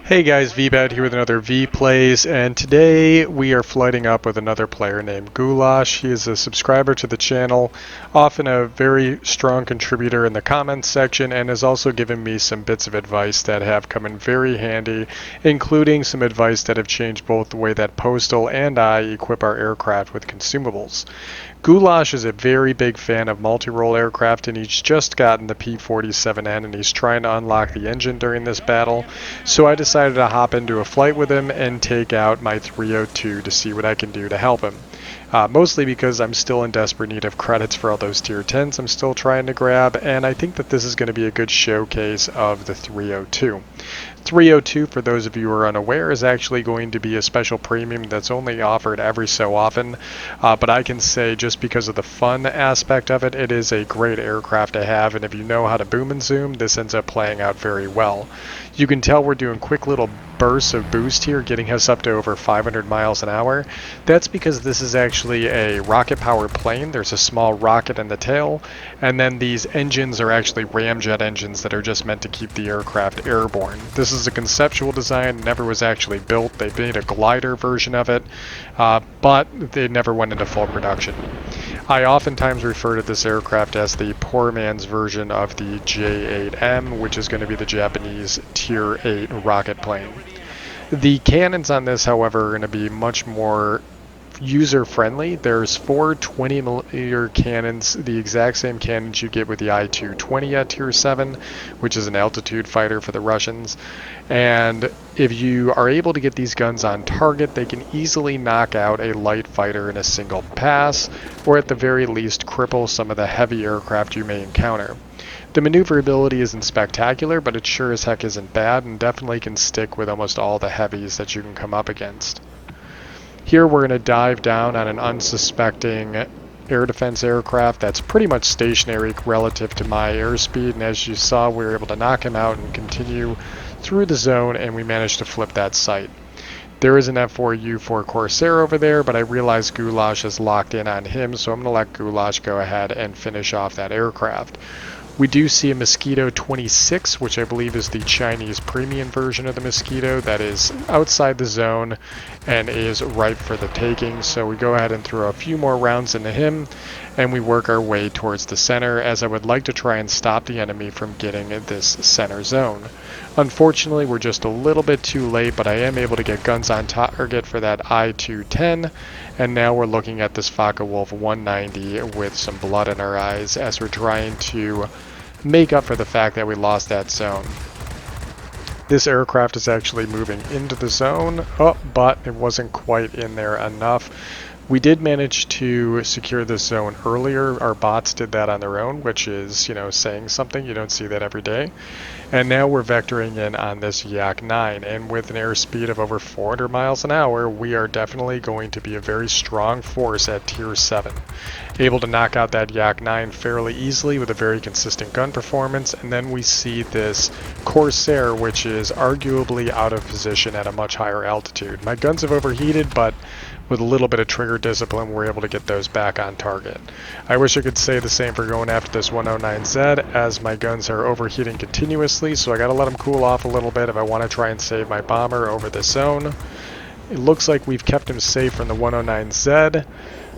Hey guys, Veebat here with another V Plays, and today we are flighting up with another player named Goolash. He is a subscriber to the channel, often a very strong contributor in the comments section, and has also given me some bits of advice that have come in very handy, including some advice that have changed both the way that Postal and I equip our aircraft with consumables. Goulash is a very big fan of multi-role aircraft, and he's just gotten the P-47N, and he's trying to unlock the engine during this battle, so I decided to hop into a flight with him and take out my 302 to see what I can do to help him. Mostly because I'm still in desperate need of credits for all those tier 10s I'm still trying to grab, and I think that this is going to be a good showcase of the 302. 302, for those of you who are unaware, is actually going to be a special premium that's only offered every so often, but I can say just because of the fun aspect of it, it is a great aircraft to have, and if you know how to boom and zoom, this ends up playing out very well. You can tell we're doing quick little bursts of boost here, getting us up to over 500 miles an hour. That's because this is actually a rocket-powered plane. There's a small rocket in the tail, and then these engines are actually ramjet engines that are just meant to keep the aircraft airborne. This is a conceptual design, never was actually built. They made a glider version of it, but they never went into full production. I oftentimes refer to this aircraft as the poor man's version of the J-8M, which is going to be the Japanese Tier 8 rocket plane. The cannons on this, however, are going to be much more user-friendly. There's four 20mm cannons, the exact same cannons you get with the I-220 at Tier 7, which is an altitude fighter for the Russians. And if you are able to get these guns on target, they can easily knock out a light fighter in a single pass, or at the very least cripple some of the heavy aircraft you may encounter. The maneuverability isn't spectacular, but it sure as heck isn't bad, and definitely can stick with almost all the heavies that you can come up against. Here we're going to dive down on an unsuspecting air defense aircraft that's pretty much stationary relative to my airspeed, and as you saw, we were able to knock him out and continue through the zone, and we managed to flip that sight. There is an F4U4 Corsair over there, but I realize Goulash is locked in on him, so I'm going to let Goulash go ahead and finish off that aircraft. We do see a Mosquito 26, which I believe is the Chinese premium version of the Mosquito that is outside the zone and is ripe for the taking. So we go ahead and throw a few more rounds into him, and we work our way towards the center, as I would like to try and stop the enemy from getting this center zone. Unfortunately, we're just a little bit too late, but I am able to get guns on target for that I-210, and now we're looking at this Focke-Wulf 190 with some blood in our eyes as we're trying to make up for the fact that we lost that zone. This aircraft is actually moving into the zone, but it wasn't quite in there enough. We did manage to secure this zone earlier. Our bots did that on their own, which is, saying something. You don't see that every day. And now we're vectoring in on this Yak 9, and with an airspeed of over 400 miles an hour, we are definitely going to be a very strong force at Tier 7. Able to knock out that Yak 9 fairly easily with a very consistent gun performance, and then we see this Corsair, which is arguably out of position at a much higher altitude. My guns have overheated, but with a little bit of trigger discipline, we're able to get those back on target. I wish I could say the same for going after this 109Z, as my guns are overheating continuously, so I gotta let them cool off a little bit if I want to try and save my bomber over this zone. It looks like we've kept him safe from the 109Z,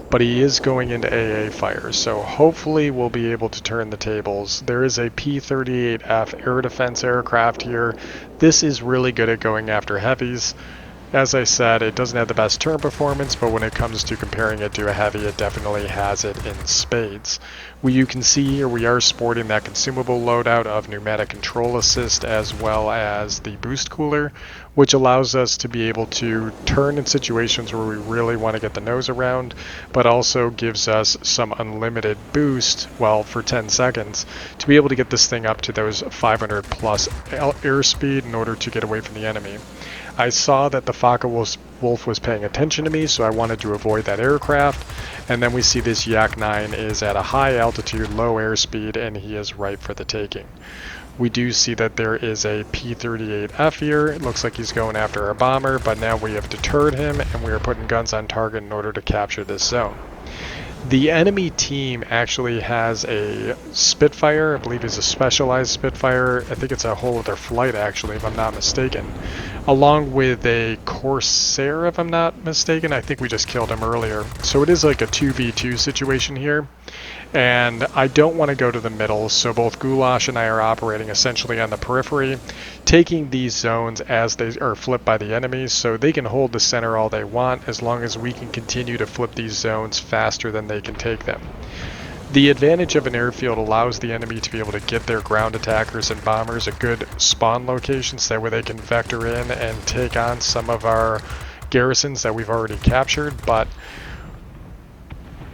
but he is going into AA fire, so hopefully we'll be able to turn the tables. There is a P-38F air defense aircraft here. This is really good at going after heavies. As I said, it doesn't have the best turn performance, but when it comes to comparing it to a heavy, it definitely has it in spades. You can see here we are sporting that consumable loadout of pneumatic control assist as well as the boost cooler, which allows us to be able to turn in situations where we really want to get the nose around, but also gives us some unlimited boost, well, for 10 seconds, to be able to get this thing up to those 500 plus airspeed in order to get away from the enemy. I saw that the Focke-Wulf was paying attention to me, so I wanted to avoid that aircraft. And then we see this Yak 9 is at a high altitude, low airspeed, and he is ripe for the taking. We do see that there is a P-38F here. It looks like he's going after our bomber, but now we have deterred him, and we are putting guns on target in order to capture this zone. The enemy team actually has a Spitfire, I believe it's a specialized Spitfire. I think it's a whole other flight actually, if I'm not mistaken. Along with a Corsair, if I'm not mistaken. I think we just killed him earlier. So it is like a 2v2 situation here. And I don't want to go to the middle, so both Goulash and I are operating essentially on the periphery, taking these zones as they are flipped by the enemies, so they can hold the center all they want as long as we can continue to flip these zones faster than they can take them. The advantage of an airfield allows the enemy to be able to get their ground attackers and bombers a good spawn location, so that way they can vector in and take on some of our garrisons that we've already captured, but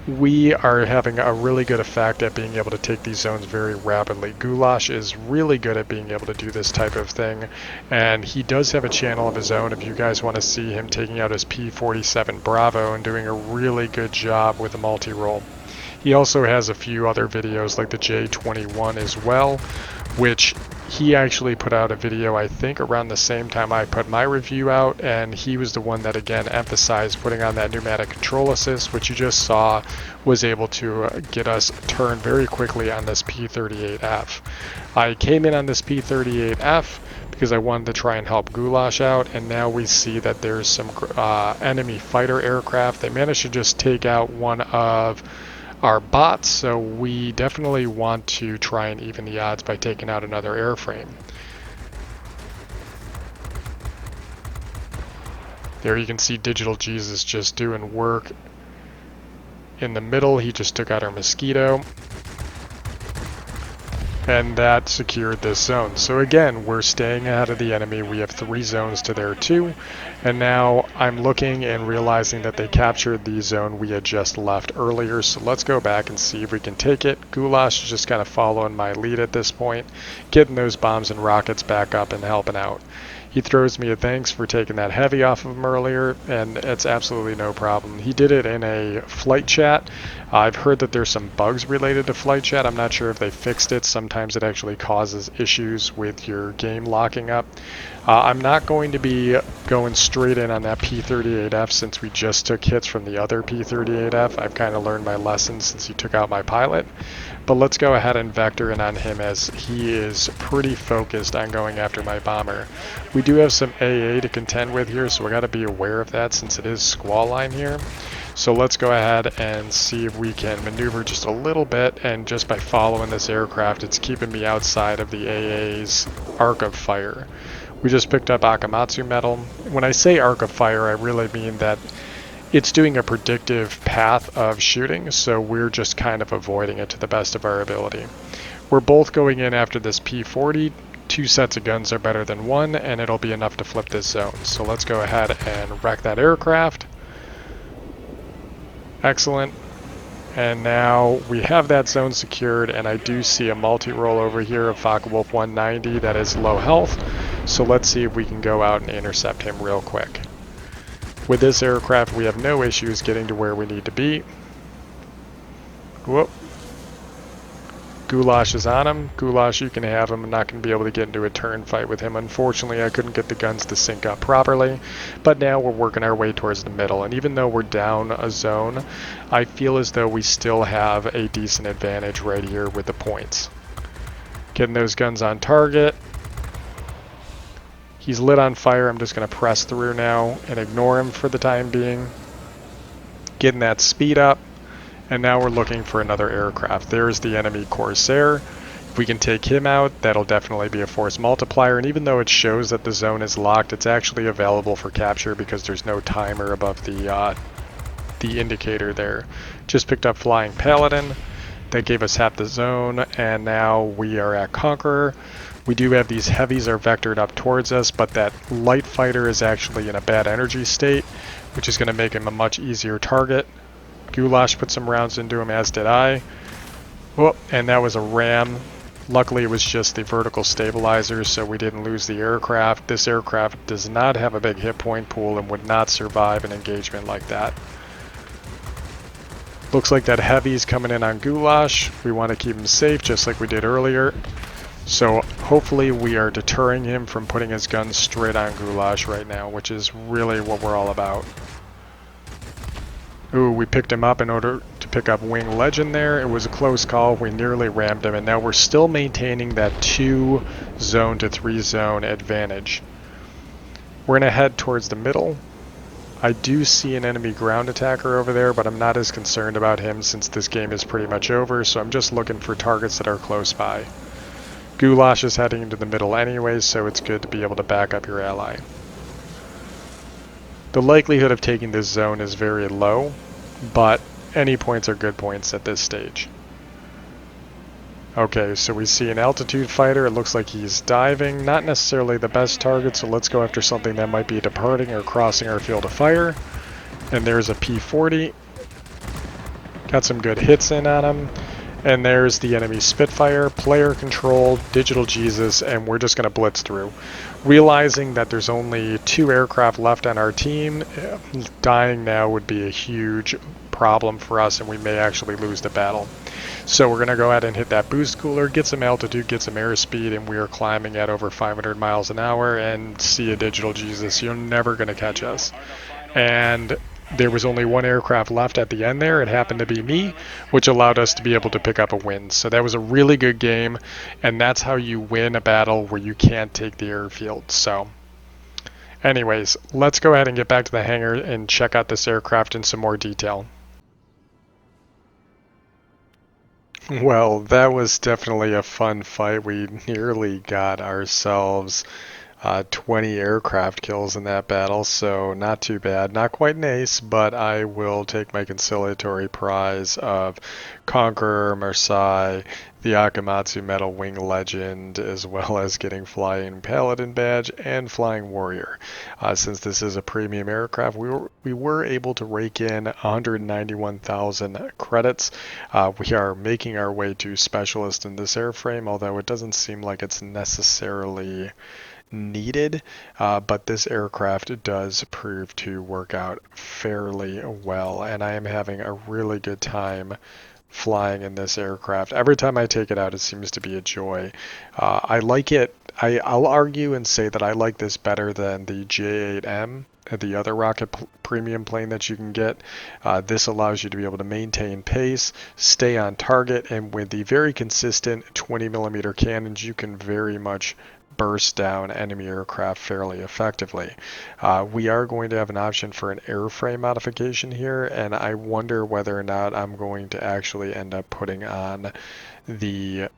we are having a really good effect at being able to take these zones very rapidly. Goulash is really good at being able to do this type of thing, and he does have a channel of his own if you guys want to see him taking out his P-47 Bravo and doing a really good job with the multi-roll. He also has a few other videos like the J-21 as well, which he actually put out a video, I think, around the same time I put my review out, and he was the one that again emphasized putting on that pneumatic control assist, which you just saw was able to get us turned very quickly on this P-38F. I came in on this P-38F because I wanted to try and help Goulash out, and now we see that there's some enemy fighter aircraft. They managed to just take out one of our bots, so we definitely want to try and even the odds by taking out another airframe. There you can see Digital Jesus just doing work. In the middle, he just took out our Mosquito. And that secured this zone. So again, we're staying ahead of the enemy. We have 3 zones to their 2. And now I'm looking and realizing that they captured the zone we had just left earlier. So let's go back and see if we can take it. Goulash is just kind of following my lead at this point, getting those bombs and rockets back up and helping out. He throws me a thanks for taking that heavy off of him earlier, and it's absolutely no problem. He did it in a flight chat. I've heard that there's some bugs related to flight chat. I'm not sure if they fixed it. Sometimes it actually causes issues with your game locking up. I'm not going to be going straight in on that P-38F since we just took hits from the other P-38F. I've kind of learned my lesson since he took out my pilot. But let's go ahead and vector in on him as he is pretty focused on going after my bomber. We do have some AA to contend with here, so we got to be aware of that since it is squall line here. So let's go ahead and see if we can maneuver just a little bit, and just by following this aircraft, it's keeping me outside of the AA's arc of fire. We just picked up Akamatsu metal. When I say arc of fire, I really mean that it's doing a predictive path of shooting, so we're just kind of avoiding it to the best of our ability. We're both going in after this P-40. 2 sets of guns are better than 1, and it'll be enough to flip this zone. So let's go ahead and wreck that aircraft. Excellent. And now we have that zone secured, and I do see a multi-roll over here of Focke-Wulf 190 that is low health. So let's see if we can go out and intercept him real quick. With this aircraft, we have no issues getting to where we need to be. Whoop. Goulash is on him. Goulash, you can have him. I'm not going to be able to get into a turn fight with him. Unfortunately, I couldn't get the guns to sync up properly. But now we're working our way towards the middle. And even though we're down a zone, I feel as though we still have a decent advantage right here with the points. Getting those guns on target. He's lit on fire. I'm just going to press through now and ignore him for the time being. Getting that speed up. And now we're looking for another aircraft. There's the enemy Corsair. If we can take him out, that'll definitely be a force multiplier. And even though it shows that the zone is locked, it's actually available for capture because there's no timer above the indicator there. Just picked up Flying Paladin. That gave us half the zone. And now we are at Conqueror. We do have these heavies are vectored up towards us, but that light fighter is actually in a bad energy state, which is going to make him a much easier target. Goulash put some rounds into him, as did I. Whoop, and that was a ram. Luckily, it was just the vertical stabilizer, so we didn't lose the aircraft. This aircraft does not have a big hit point pool and would not survive an engagement like that. Looks like that heavy's coming in on Goulash. We want to keep him safe, just like we did earlier. So hopefully we are deterring him from putting his guns straight on Goulash right now, which is really what we're all about. Ooh, we picked him up in order to pick up Wing Legend there. It was a close call. We nearly rammed him, and now we're still maintaining that 2 zone to 3 zone advantage. We're going to head towards the middle. I do see an enemy ground attacker over there, but I'm not as concerned about him since this game is pretty much over, so I'm just looking for targets that are close by. Goulash is heading into the middle anyway, so it's good to be able to back up your ally. The likelihood of taking this zone is very low, but any points are good points at this stage. Okay, so we see an altitude fighter. It looks like he's diving. Not necessarily the best target, so let's go after something that might be departing or crossing our field of fire. And there's a P-40. Got some good hits in on him. And there's the enemy Spitfire, player controlled, digital Jesus, and we're just going to blitz through. Realizing that there's only 2 aircraft left on our team, dying now would be a huge problem for us, and we may actually lose the battle. So we're going to go ahead and hit that boost cooler, get some altitude, get some airspeed, and we are climbing at over 500 miles an hour, and see a digital Jesus. You're never going to catch us. And there was only 1 aircraft left at the end there. It happened to be me, which allowed us to be able to pick up a win. So that was a really good game, and that's how you win a battle where you can't take the airfield. So anyways, let's go ahead and get back to the hangar and check out this aircraft in some more detail. Well, that was definitely a fun fight. We nearly got ourselves 20 aircraft kills in that battle, so not too bad. Not quite an ace, but I will take my conciliatory prize of Conqueror, Marseille, the Akamatsu Metal Wing Legend, as well as getting Flying Paladin Badge and Flying Warrior. Since this is a premium aircraft, we were able to rake in 191,000 credits. We are making our way to Specialist in this airframe, although it doesn't seem like it's necessarily needed, but this aircraft does prove to work out fairly well, and I am having a really good time flying in this aircraft. Every time I take it out, it seems to be a joy. I like it. I'll argue and say that I like this better than the J8M, the other rocket premium plane that you can get. This allows you to be able to maintain pace, stay on target, and with the very consistent 20mm cannons, you can very much burst down enemy aircraft fairly effectively. We are going to have an option for an airframe modification here, and I wonder whether or not I'm going to actually end up putting on the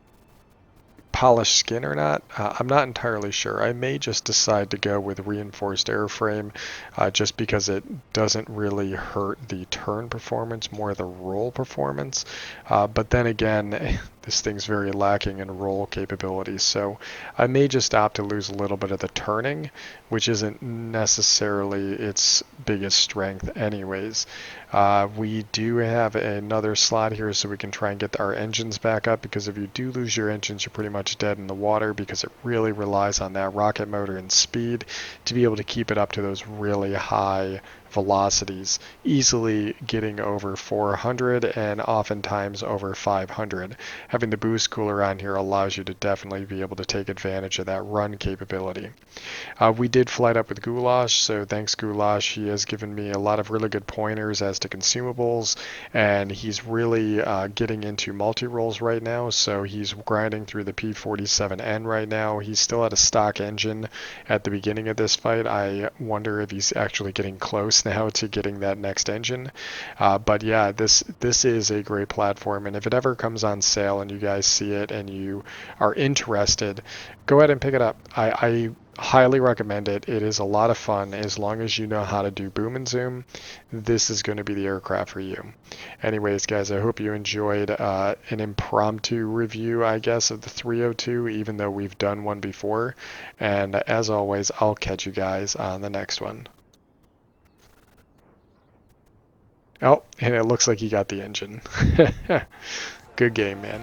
polished skin or not. I'm not entirely sure. I may just decide to go with reinforced airframe just because it doesn't really hurt the turn performance, more the roll performance. But then again, this thing's very lacking in roll capabilities, so I may just opt to lose a little bit of the turning, which isn't necessarily its biggest strength anyways. We do have another slot here so we can try and get our engines back up, because if you do lose your engines, you're pretty much dead in the water, because it really relies on that rocket motor and speed to be able to keep it up to those really high velocities, easily getting over 400 and oftentimes over 500. Having the boost cooler on here allows you to definitely be able to take advantage of that run capability. We did flight up with Goulash, so thanks Goulash. He has given me a lot of really good pointers as to consumables, and he's really getting into multi-rolls right now, so he's grinding through the P47N right now. He's still at a stock engine at the beginning of this fight. I wonder if he's actually getting close now to getting that next engine. But yeah, this is a great platform, and if it ever comes on sale and you guys see it and you are interested, go ahead and pick it up. I highly recommend it. It is a lot of fun as long as you know how to do boom and zoom. This is going to be the aircraft for you. Anyways, guys, I hope you enjoyed an impromptu review, I guess, of the 302, even though we've done one before. And as always, I'll catch you guys on the next one. Oh, and it looks like he got the engine. Good game, man.